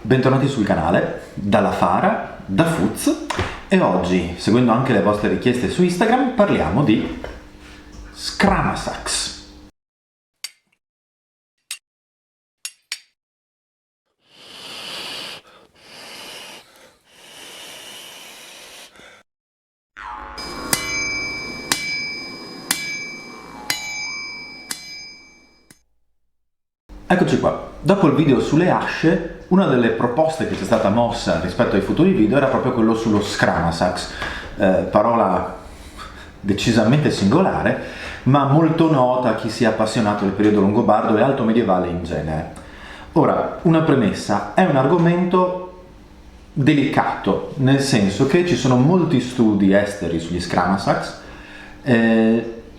Bentornati sul canale, dalla Fara, da Fuz, e oggi, seguendo anche le vostre richieste su Instagram, parliamo di Scramasax. Eccoci qua. Dopo il video sulle asce, una delle proposte che ci è stata mossa rispetto ai futuri video era proprio quello sullo Scramasax, parola decisamente singolare, ma molto nota a chi sia appassionato del periodo longobardo e alto medievale in genere. Ora, una premessa, è un argomento delicato, nel senso che ci sono molti studi esteri sugli Scramasax,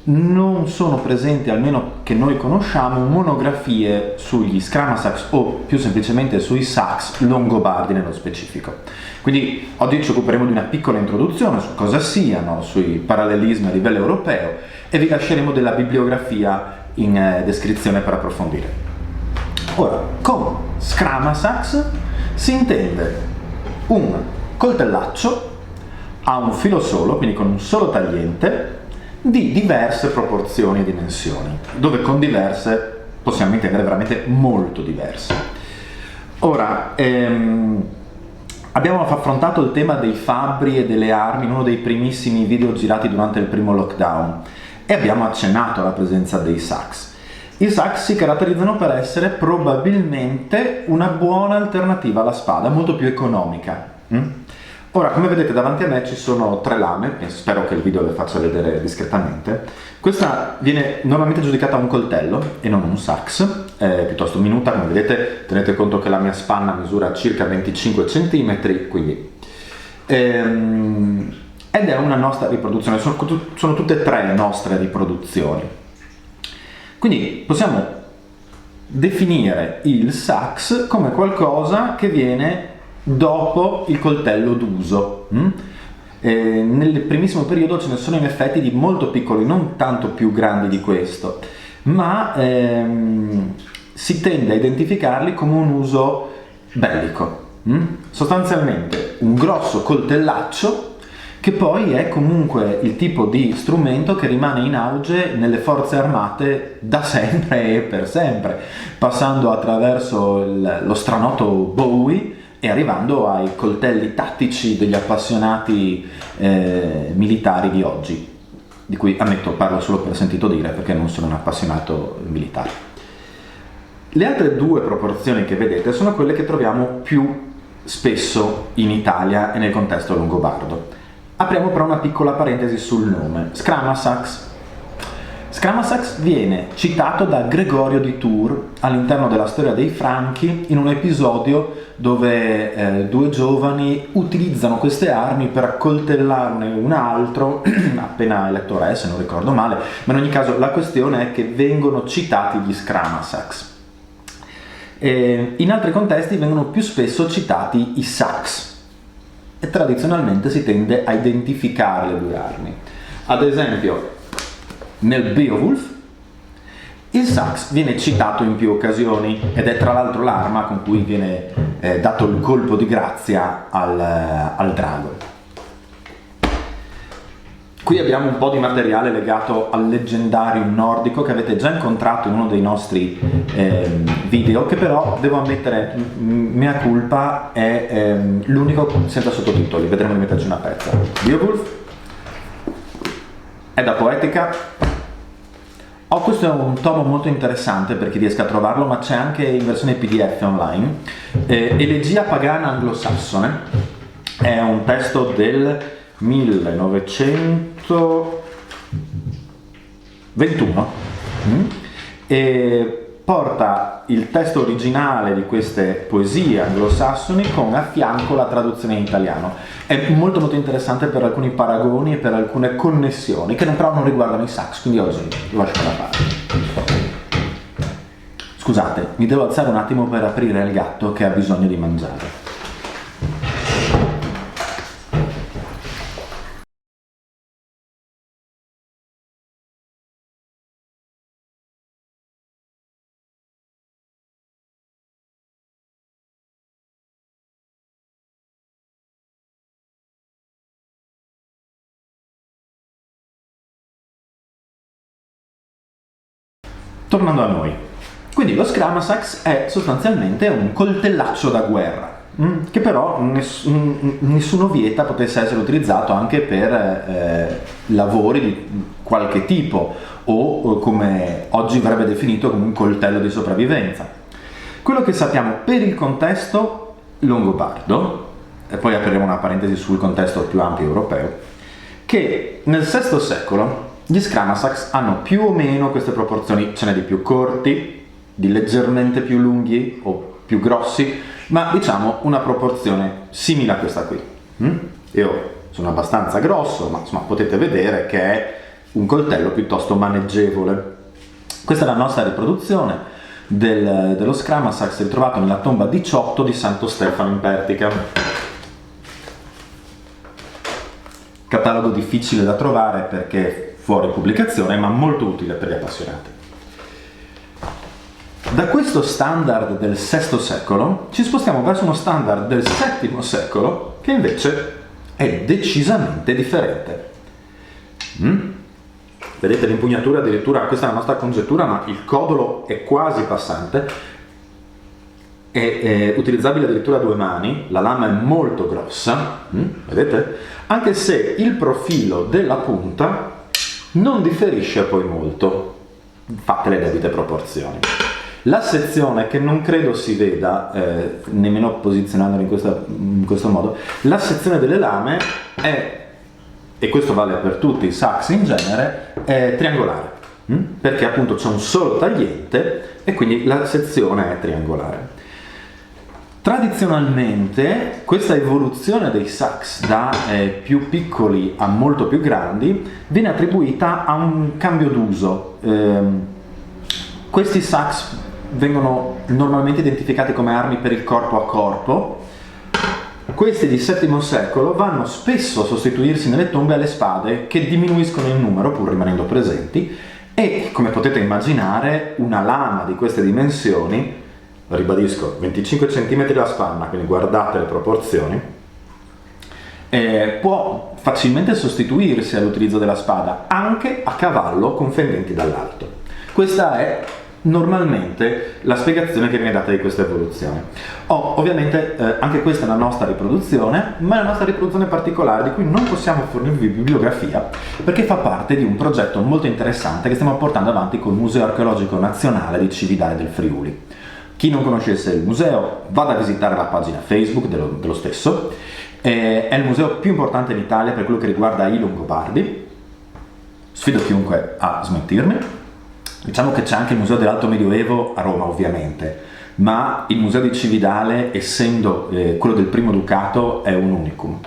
non sono presenti, almeno che noi conosciamo, monografie sugli Scramasax o più semplicemente sui sax longobardi nello specifico. Quindi oggi ci occuperemo di una piccola introduzione su cosa siano, sui parallelismi a livello europeo e vi lasceremo della bibliografia in descrizione per approfondire. Ora, con Scramasax si intende un coltellaccio a un filo solo, quindi con un solo tagliente, di diverse proporzioni e dimensioni, dove con diverse possiamo intendere veramente molto diverse. Ora, abbiamo affrontato il tema dei fabbri e delle armi in uno dei primissimi video girati durante il primo lockdown e abbiamo accennato alla presenza dei sax. I sax si caratterizzano per essere probabilmente una buona alternativa alla spada, molto più economica. Ora, come vedete davanti a me ci sono 3 lame, spero che il video le faccia vedere discretamente. Questa viene normalmente giudicata un coltello e non un sax, è piuttosto minuta, come vedete. Tenete conto che la mia spanna misura circa 25 cm, quindi ed è una nostra riproduzione, sono tutte e 3 nostre riproduzioni. Quindi possiamo definire il sax come qualcosa che viene dopo il coltello d'uso. Nel primissimo periodo ce ne sono in effetti di molto piccoli, non tanto più grandi di questo, ma si tende a identificarli come un uso bellico. Sostanzialmente un grosso coltellaccio che poi è comunque il tipo di strumento che rimane in auge nelle forze armate da sempre e per sempre, passando attraverso lo stranoto Bowie e arrivando ai coltelli tattici degli appassionati militari di oggi, di cui ammetto parlo solo per sentito dire perché non sono un appassionato militare. Le altre 2 proporzioni che vedete sono quelle che troviamo più spesso in Italia e nel contesto longobardo. Apriamo però una piccola parentesi sul nome. Scramasax. Scramasax viene citato da Gregorio di Tours all'interno della storia dei Franchi in un episodio dove 2 giovani utilizzano queste armi per accoltellarne un altro appena eletto re, se non ricordo male, ma in ogni caso la questione è che vengono citati gli Scramasax. In altri contesti vengono più spesso citati i sax e tradizionalmente si tende a identificare le 2 armi. Ad esempio, nel Beowulf il sax viene citato in più occasioni ed è tra l'altro l'arma con cui viene dato il colpo di grazia al drago. Qui abbiamo un po' di materiale legato al leggendarium nordico che avete già incontrato in uno dei nostri video, che però, devo ammettere, mea culpa, è l'unico senza sottotitoli. Vedremo di metterci una pezza. Beowulf è da poetica. Questo è un tomo molto interessante per chi riesca a trovarlo, ma c'è anche in versione PDF online. Elegia pagana anglosassone è un testo del 1921 e porta il testo originale di queste poesie anglosassoni con a fianco la traduzione in italiano. È molto molto interessante per alcuni paragoni e per alcune connessioni che però non riguardano i sax, quindi oggi lo lascio da parte. Scusate, mi devo alzare un attimo per aprire il gatto che ha bisogno di mangiare. tornando a noi. Quindi lo Scramasax è sostanzialmente un coltellaccio da guerra, che però nessuno vieta potesse essere utilizzato anche per lavori di qualche tipo o come oggi verrebbe definito come un coltello di sopravvivenza. Quello che sappiamo per il contesto longobardo, e poi apriremo una parentesi sul contesto più ampio europeo, che nel VI secolo gli Scramasax hanno più o meno queste proporzioni, ce n'è di più corti, di leggermente più lunghi o più grossi, ma diciamo una proporzione simile a questa qui. Io sono abbastanza grosso, ma insomma potete vedere che è un coltello piuttosto maneggevole. Questa è la nostra riproduzione dello Scramasax ritrovato nella tomba 18 di Santo Stefano in Pertica. Catalogo difficile da trovare perché è fuori pubblicazione, ma molto utile per gli appassionati. Da questo standard del VI secolo ci spostiamo verso uno standard del VII secolo che invece è decisamente differente. Vedete l'impugnatura addirittura, questa è la nostra congettura, ma il codolo è quasi passante, è utilizzabile addirittura a 2 mani, la lama è molto grossa, vedete? Anche se il profilo della punta non differisce poi molto, fatte le debite proporzioni. La sezione, che non credo si veda, nemmeno posizionandola in questo modo, la sezione delle lame è, e questo vale per tutti i sax in genere, è triangolare, perché appunto c'è un solo tagliente e quindi la sezione è triangolare. Tradizionalmente questa evoluzione dei sax da più piccoli a molto più grandi viene attribuita a un cambio d'uso. Questi sax vengono normalmente identificati come armi per il corpo a corpo. Questi di VII secolo vanno spesso a sostituirsi nelle tombe alle spade, che diminuiscono in numero pur rimanendo presenti, e come potete immaginare una lama di queste dimensioni, ribadisco 25 cm la spanna, quindi guardate le proporzioni, può facilmente sostituirsi all'utilizzo della spada anche a cavallo con fendenti dall'alto. Questa è normalmente la spiegazione che viene data di questa evoluzione. Ovviamente anche questa è la nostra riproduzione, ma è una nostra riproduzione particolare di cui non possiamo fornirvi bibliografia perché fa parte di un progetto molto interessante che stiamo portando avanti col Museo Archeologico Nazionale di Cividale del Friuli. Chi non conoscesse il museo vada a visitare la pagina Facebook dello stesso, è il museo più importante in Italia per quello che riguarda i Longobardi, sfido chiunque a smentirmi. Diciamo che c'è anche il Museo dell'Alto Medioevo a Roma ovviamente, ma il Museo di Cividale, essendo quello del primo ducato, è un unicum.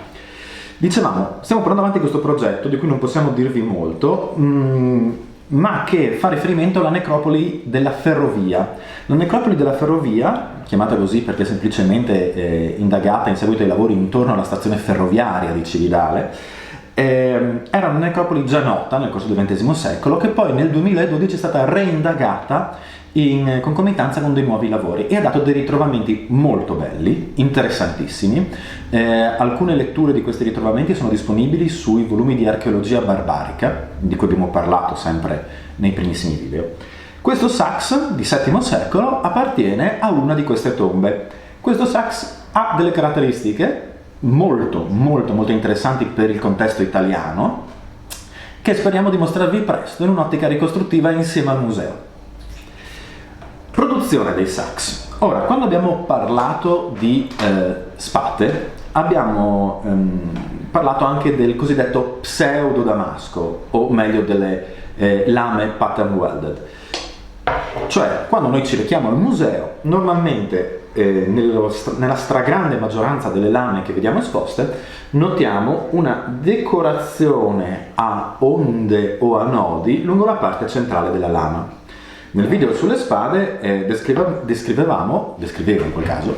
Dicevamo, stiamo portando avanti questo progetto di cui non possiamo dirvi molto, ma che fa riferimento alla necropoli della Ferrovia. La necropoli della Ferrovia, chiamata così perché è semplicemente indagata in seguito ai lavori intorno alla stazione ferroviaria di Cividale, era una necropoli già nota nel corso del XX secolo, che poi nel 2012 è stata reindagata in concomitanza con dei nuovi lavori e ha dato dei ritrovamenti molto belli, interessantissimi. Alcune letture di questi ritrovamenti sono disponibili sui volumi di archeologia barbarica, di cui abbiamo parlato sempre nei primissimi video. Questo sax di VII secolo appartiene a una di queste tombe. Questo sax ha delle caratteristiche molto interessanti per il contesto italiano, che speriamo di mostrarvi presto in un'ottica ricostruttiva insieme al museo. Produzione dei sax. Ora, quando abbiamo parlato di spate, abbiamo parlato anche del cosiddetto pseudo damasco, o meglio delle lame pattern welded. Cioè, quando noi ci rechiamo al museo, normalmente nella stragrande maggioranza delle lame che vediamo esposte, notiamo una decorazione a onde o a nodi lungo la parte centrale della lama. Nel video sulle spade descrivevo in quel caso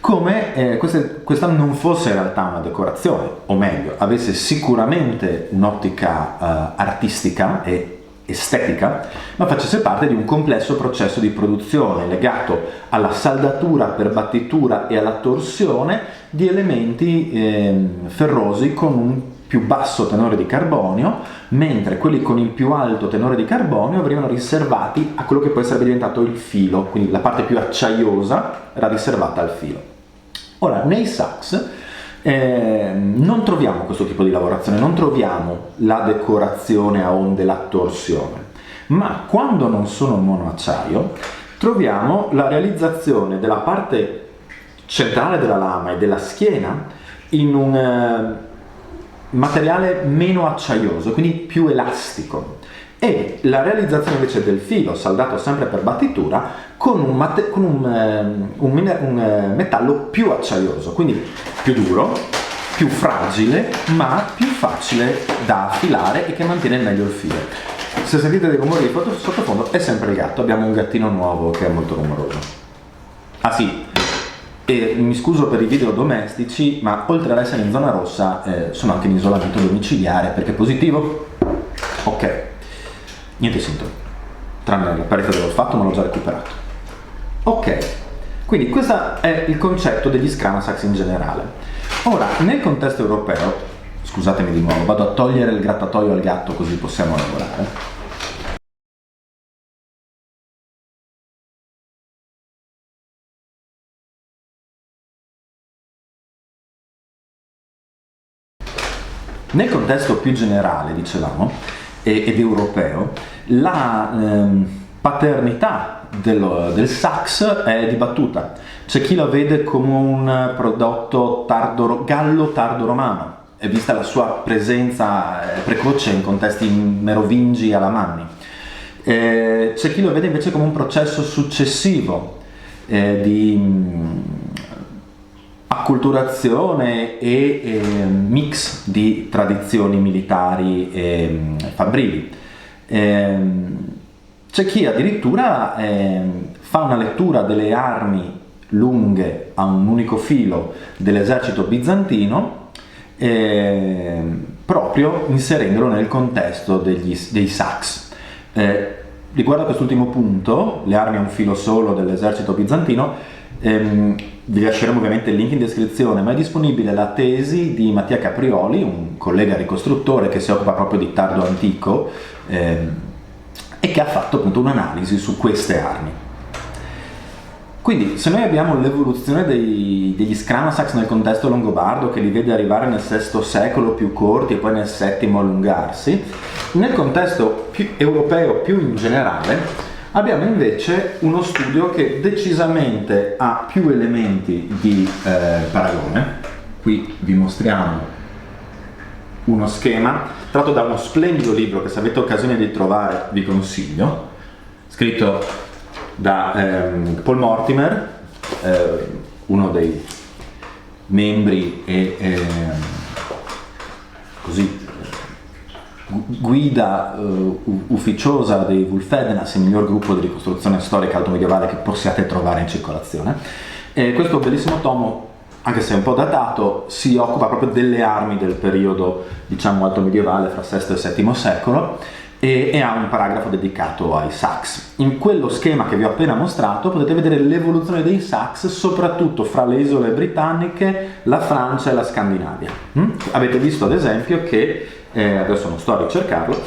come questa non fosse in realtà una decorazione, o meglio, avesse sicuramente un'ottica artistica e estetica, ma facesse parte di un complesso processo di produzione legato alla saldatura per battitura e alla torsione di elementi ferrosi con un più basso tenore di carbonio, mentre quelli con il più alto tenore di carbonio venivano riservati a quello che poi sarebbe diventato il filo, quindi la parte più acciaiosa era riservata al filo. Ora, nei sax non troviamo questo tipo di lavorazione, non troviamo la decorazione a onde, la torsione, ma quando non sono monoacciaio troviamo la realizzazione della parte centrale della lama e della schiena in un materiale meno acciaioso, quindi più elastico, e la realizzazione invece del filo saldato sempre per battitura con un metallo più acciaioso, quindi più duro, più fragile, ma più facile da affilare e che mantiene meglio il filo. Se sentite dei rumori di sottofondo è sempre il gatto, abbiamo un gattino nuovo che è molto rumoroso. Ah sì, e mi scuso per i video domestici, ma oltre ad essere in zona rossa sono anche in isolamento domiciliare perché è positivo. Ok, niente sintomi, tranne la perdita dell'olfatto, ma l'ho già recuperato. Ok, quindi questo è il concetto degli Scramasax in generale. Ora, nel contesto europeo, scusatemi di nuovo, vado a togliere il grattatoio al gatto così possiamo lavorare. Nel contesto più generale, dicevamo, ed europeo, la paternità del sax è dibattuta. C'è chi lo vede come un prodotto gallo tardo-romano, e vista la sua presenza precoce in contesti merovingi alamanni. C'è chi lo vede invece come un processo successivo di acculturazione e mix di tradizioni militari e fabbrili. C'è chi addirittura fa una lettura delle armi lunghe a un unico filo dell'esercito bizantino proprio inserendolo nel contesto dei sax. Riguardo a quest'ultimo punto, le armi a un filo solo dell'esercito bizantino, vi lasceremo ovviamente il link in descrizione, ma è disponibile la tesi di Mattia Caprioli, un collega ricostruttore che si occupa proprio di tardo antico e che ha fatto appunto un'analisi su queste armi. Quindi se noi abbiamo l'evoluzione degli Scramasax nel contesto longobardo, che li vede arrivare nel VI secolo più corti e poi nel VII allungarsi, nel contesto più europeo più in generale abbiamo invece uno studio che decisamente ha più elementi di paragone. Qui vi mostriamo uno schema tratto da uno splendido libro che, se avete occasione di trovare, vi consiglio, scritto da Paul Mortimer, uno dei membri e così guida ufficiosa dei Wulfedenas, il miglior gruppo di ricostruzione storica altomedievale che possiate trovare in circolazione. Questo bellissimo tomo, anche se è un po' datato, si occupa proprio delle armi del periodo, diciamo, altomedievale fra VI e VII secolo, e ha un paragrafo dedicato ai sax. In quello schema che vi ho appena mostrato potete vedere l'evoluzione dei sax soprattutto fra le isole britanniche, la Francia e la Scandinavia. Avete visto ad esempio che adesso non sto a ricercarlo,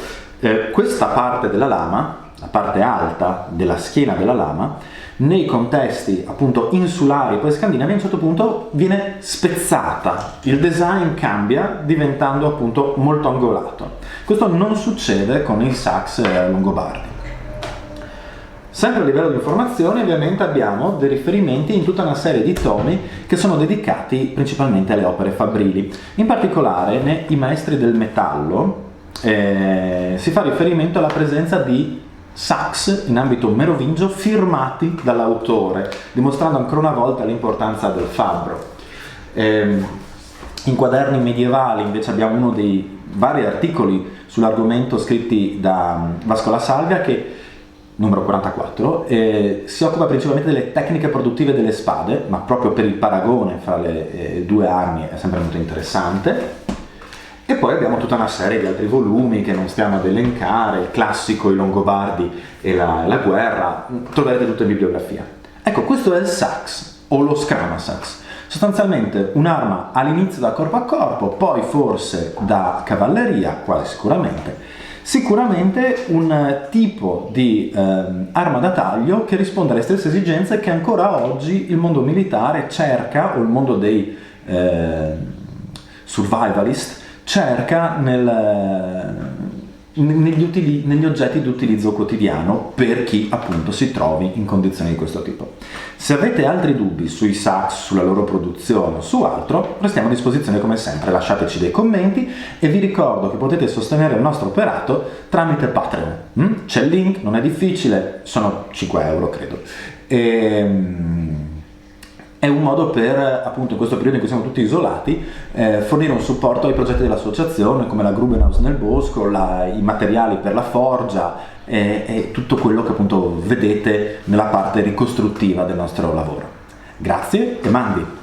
questa parte della lama, la parte alta della schiena della lama, nei contesti appunto insulari poi scandinavi a un certo punto viene spezzata, il design cambia diventando appunto molto angolato. Questo non succede con i sax longobardi. Sempre a livello di informazione ovviamente abbiamo dei riferimenti in tutta una serie di tomi che sono dedicati principalmente alle opere fabbrili. In particolare nei Maestri del metallo si fa riferimento alla presenza di sax in ambito merovingio firmati dall'autore, dimostrando ancora una volta l'importanza del fabbro. In quaderni medievali invece abbiamo uno dei vari articoli sull'argomento scritti da Vasco La Salvia, che numero 44, si occupa principalmente delle tecniche produttive delle spade, ma proprio per il paragone fra le due armi è sempre molto interessante. E poi abbiamo tutta una serie di altri volumi che non stiamo ad elencare, il classico, i Longobardi e la guerra, troverete tutto in bibliografia. Ecco, questo è il sax. o lo Scramasax. Sostanzialmente un'arma all'inizio da corpo a corpo, poi forse da cavalleria, quasi sicuramente un tipo di arma da taglio che risponde alle stesse esigenze che ancora oggi il mondo militare cerca, o il mondo dei survivalist cerca negli oggetti di utilizzo quotidiano per chi appunto si trovi in condizioni di questo tipo. Se avete altri dubbi sui sax, sulla loro produzione o su altro, restiamo a disposizione come sempre, lasciateci dei commenti e vi ricordo che potete sostenere il nostro operato tramite Patreon. C'è il link, non è difficile, sono 5 euro credo. È un modo per, appunto, in questo periodo in cui siamo tutti isolati, fornire un supporto ai progetti dell'associazione, come la Grubenhaus nel bosco, i materiali per la forgia e tutto quello che appunto vedete nella parte ricostruttiva del nostro lavoro. Grazie e mandi!